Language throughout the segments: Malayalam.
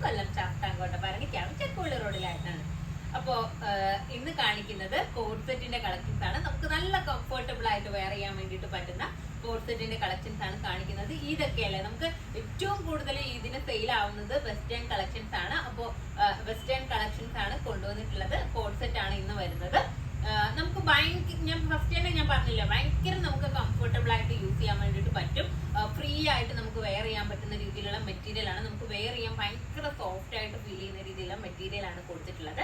കൊല്ലം ശാസ്താംകോട്ട പറങ്ങിക്കാവ് ചെക്കുള്ളി റോഡിലായിട്ടാണ്. അപ്പോ ഇന്ന് കാണിക്കുന്നത് കോഡ് സെറ്റിന്റെ കളക്ഷൻസ് ആണ്. നമുക്ക് നല്ല കംഫർട്ടബിൾ ആയിട്ട് വെയർ ചെയ്യാൻ വേണ്ടിയിട്ട് പറ്റുന്ന കോഡ് സെറ്റിന്റെ കളക്ഷൻസ് ആണ് കാണിക്കുന്നത്. ഇതൊക്കെയല്ലേ നമുക്ക് ഏറ്റവും കൂടുതൽ ഇതിന് സെയിൽ ആവുന്നത് വെസ്റ്റേൺ കളക്ഷൻസ് ആണ്. അപ്പോൾ വെസ്റ്റേൺ കളക്ഷൻസ് ആണ് കൊണ്ടുവന്നിട്ടുള്ളത്. കോഡ് സെറ്റ് ആണ് ഇന്ന് വരുന്നത്. നമുക്ക് ഞാൻ ഫസ്റ്റ് തന്നെ ഞാൻ പറഞ്ഞില്ല, ഭയങ്കര നമുക്ക് കംഫർട്ടബിൾ ആയിട്ട് യൂസ് ചെയ്യാൻ വേണ്ടിയിട്ട് പറ്റും. ഫ്രീ ആയിട്ട് നമുക്ക് വെയർ ചെയ്യാൻ പറ്റുന്ന രീതിയിലുള്ള മെറ്റീരിയൽ ആണ്. നമുക്ക് വെയർ ചെയ്യാൻ ഭയങ്കര സോഫ്റ്റ് ആയിട്ട് ഫീൽ ചെയ്യുന്ന രീതിയിലുള്ള മെറ്റീരിയൽ ആണ് കൊടുത്തിട്ടുള്ളത്.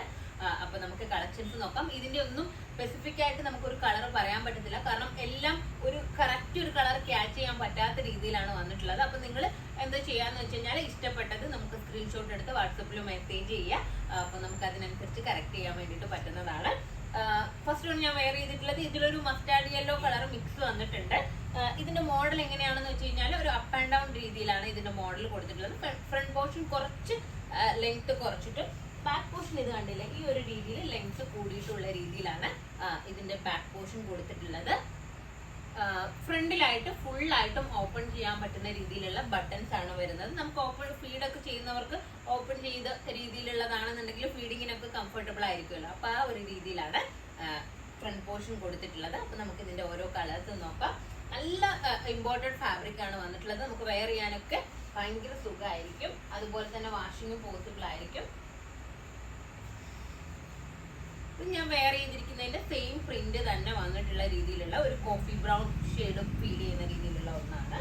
അപ്പൊ നമുക്ക് കളക്ഷൻസ് നോക്കാം. ഇതിന്റെ ഒന്നും സ്പെസിഫിക് ആയിട്ട് നമുക്കൊരു കളർ പറയാൻ പറ്റത്തില്ല, കാരണം എല്ലാം ഒരു കറക്റ്റ് ഒരു കളർ ക്യാച്ച് ചെയ്യാൻ പറ്റാത്ത രീതിയിലാണ് വന്നിട്ടുള്ളത്. അപ്പൊ നിങ്ങൾ എന്താ ചെയ്യാന്ന് വെച്ച് കഴിഞ്ഞാൽ ഇഷ്ടപ്പെട്ടത് നമുക്ക് സ്ക്രീൻഷോട്ട് എടുത്ത് വാട്സപ്പിൽ മെസ്സേജ് ചെയ്യുക. അപ്പൊ നമുക്ക് അതിനനുസരിച്ച് കറക്റ്റ് ചെയ്യാൻ വേണ്ടിയിട്ട് പറ്റുന്നതാണ്. ഫസ്റ്റ് വൺ ഞാൻ വെയർ ചെയ്തിട്ടുള്ളത് ഇതിലൊരു മസ്റ്റാർഡ് യെല്ലോ കളർ മിക്സ് വന്നിട്ടുണ്ട്. ഇതിന്റെ മോഡൽ എങ്ങനെയാണെന്ന് വെച്ച് കഴിഞ്ഞാൽ ഒരു അപ്പ് ആൻഡ് ഡൗൺ രീതിയിലാണ് ഇതിന്റെ മോഡൽ കൊടുത്തിട്ടുള്ളത്. ഫ്രണ്ട് പോർഷൻ കുറച്ച് ലെങ്ത് കുറച്ചിട്ട് ബാക്ക് പോർഷൻ ഇത് കണ്ടില്ലേ, ഈ ഒരു രീതിയിൽ ലെങ്ത് കൂടിയിട്ടുള്ള രീതിയിലാണ് ഇതിന്റെ ബാക്ക് പോർഷൻ കൊടുത്തിട്ടുള്ളത്. ഫ്രണ്ടിലായിട്ട് ഫുള്ളായിട്ടും ഓപ്പൺ ചെയ്യാൻ പറ്റുന്ന രീതിയിലുള്ള ബട്ടൺസ് ആണ് വരുന്നത്. നമുക്ക് ഓപ്പൺ ഫീഡൊക്കെ ചെയ്യുന്നവർക്ക് ഓപ്പൺ ചെയ്ത രീതിയിലുള്ളതാണെന്നുണ്ടെങ്കിൽ ഫീഡിങ്ങിനൊക്കെ കംഫർട്ടബിൾ ആയിരിക്കുമല്ലോ. അപ്പൊ ആ ഒരു രീതിയിലാണ് ഫ്രണ്ട് പോർഷൻ കൊടുത്തിട്ടുള്ളത്. അപ്പൊ നമുക്ക് ഇതിന്റെ ഓരോ കളേഴ്സ് നോക്കാം. നല്ല ഇമ്പോർട്ടഡ് ഫാബ്രിക് ആണ് വന്നിട്ടുള്ളത്. നമുക്ക് വെയർ ചെയ്യാനൊക്കെ ഭയങ്കര സുഖമായിരിക്കും. അതുപോലെ തന്നെ വാഷിങ്ങും പോസിബിൾ ആയിരിക്കും. ഞാൻ വെയർ ചെയ്തിരിക്കുന്നതിന്റെ സെയിം പ്രിന്റ് തന്നെ വന്നിട്ടുള്ള രീതിയിലുള്ള ഒരു കോഫി ബ്രൗൺ ഷെയ്ഡ് ഫീൽ ചെയ്യുന്ന രീതിയിലുള്ള ഒന്നാണ്.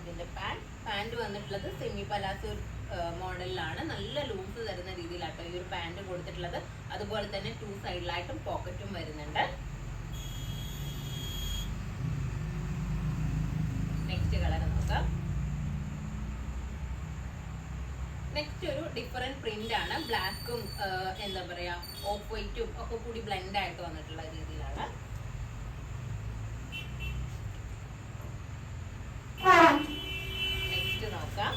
ഇതിന്റെ പാന്റ് വന്നിട്ടുള്ളത് സെമി പലാസോ മോഡലിലാണ്. നല്ല ലൂസ് തരുന്ന രീതിയിലാട്ടോ ഈ ഒരു പാന്റ് കൊടുത്തിട്ടുള്ളത്. അതുപോലെ തന്നെ 2 സൈഡിലായിട്ടും പോക്കറ്റും വരുന്നുണ്ട്. നെക്സ്റ്റ് കളർ നോക്കാം. നെക്സ്റ്റ് ഒരു ഡിഫറെന്റ് പ്രിന്റ് ആണ്. ബ്ലാക്കും എന്താ പറയാ ഓഫ് വൈറ്റും ഒക്കെ കൂടി ബ്ലെൻഡ് ആയിട്ട് വന്നിട്ടുള്ള രീതിയിലാണ്. നെക്സ്റ്റ് നോക്കാം.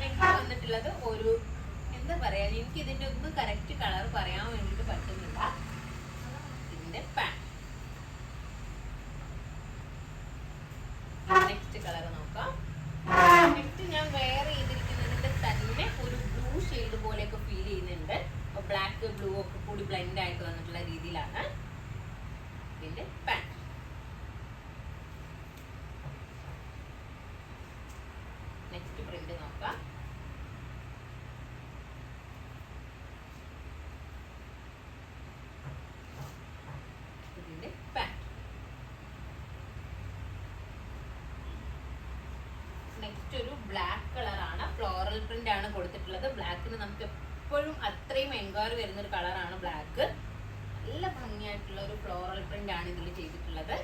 നെക്സ്റ്റ് വന്നിട്ടുള്ളത് ഒരു എന്താ പറയാ, എനിക്ക് ഇതിന്റെ ഒന്നും കറക്റ്റ് കളർ പറയാൻ വേണ്ടിട്ട് പറ്റുന്നില്ല. ഇതിന്റെ പാന്റ്. നെക്സ്റ്റ് കളർ നോക്കാം. നെക്സ്റ്റ് ഞാൻ വെയർ ചെയ്തിരിക്കുന്നതിന്റെ തന്നെ ഒരു ബ്ലൂ ഷെയ്ഡ് പോലെയൊക്കെ ഫീൽ ചെയ്യുന്നുണ്ട്. ബ്ലാക്ക് ബ്ലൂ ഒക്കെ കൂടി ബ്ലെൻഡ് ആയിട്ട് വന്നിട്ടുള്ള രീതിയിലാണ് ഇതിന്റെ പാന്റ്. നെക്സ്റ്റ് പ്രിന്റ് നോക്കാം. ഇതിന്റെ പാന്റ്. നെക്സ്റ്റ് ഒരു ബ്ലാക്ക് കളറാണ്. ഫ്ലോറൽ പ്രിന്റ് ആണ് കൊടുത്തിട്ടുള്ളത്. ബ്ലാക്കിന് നമുക്ക് എപ്പോഴും അത്രയും എൻക്വയറി വരുന്ന ഒരു കളറാണ് ബ്ലാക്ക്. നല്ല ഭംഗിയായിട്ടുള്ള ഒരു ഫ്ലോറൽ പ്രിന്റ് ആണ് ഇതിൽ ചെയ്തിട്ടുള്ളത്.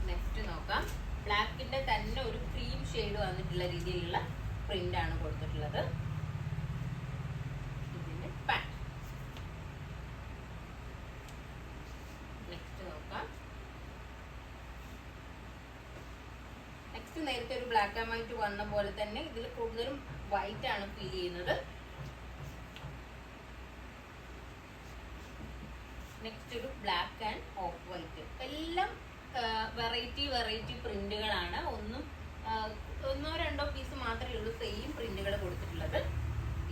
നെക്സ്റ്റ് നോക്കാം. ബ്ലാക്കിന്റെ തന്നെ ഒരു ക്രീം ഷെയ്ഡ് വന്നിട്ടുള്ള രീതിയിലുള്ള പ്രിന്റ് ആണ് കൊടുത്തിട്ടുള്ളത്. ഇതിന്റെ പാന്റ്. നെക്സ്റ്റ് നോക്കാം. നേരത്തെ ഒരു ബ്ലാക്ക് ആൻഡ് വൈറ്റ് വന്ന പോലെ തന്നെ ഇതിൽ കൂടുതലും വൈറ്റ് ആണ് ഫീൽ ചെയ്യുന്നത്. നെക്സ്റ്റ് ഒരു ബ്ലാക്ക് ആൻഡ് ഓഫ് വൈറ്റ്. എല്ലാം വെറൈറ്റി പ്രിന്റുകളാണ്. ഒന്നോ രണ്ടോ പീസ് മാത്രമേ ഉള്ളൂ സെയിം പ്രിന്റുകൾ കൊടുത്തിട്ടുള്ളത്.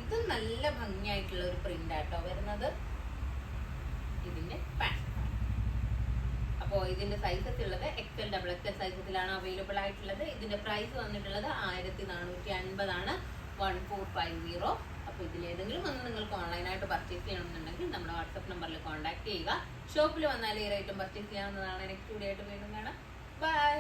ഇത് നല്ല ഭംഗിയായിട്ടുള്ള ഒരു പ്രിന്റ് ആട്ടോ വരുന്നത്. ഇതിന്റെ പാന്റ്. അപ്പോൾ ഇതിന്റെ സൈസസ് ഉള്ളത് XL, XXL സൈസസിലാണ് അവൈലബിൾ ആയിട്ടുള്ളത്. ഇതിന്റെ പ്രൈസ് വന്നിട്ടുള്ളത് 1450 ആണ്, 1450. അപ്പോൾ ഇതിലേതെങ്കിലും ഒന്ന് നിങ്ങൾക്ക് ഓൺലൈനായിട്ട് പർച്ചേസ് ചെയ്യണമെന്നുണ്ടെങ്കിൽ നമ്മുടെ വാട്സപ്പ് നമ്പറിൽ കോൺടാക്ട് ചെയ്യുക. ഷോപ്പിൽ വന്നാൽ ഈ റേറ്റും പർച്ചേസ് ചെയ്യാവുന്നതാണ്. നെക്സ്റ്റ് വീഡിയോ ആയിട്ട് വീണ്ടും കാണാം. ബൈ.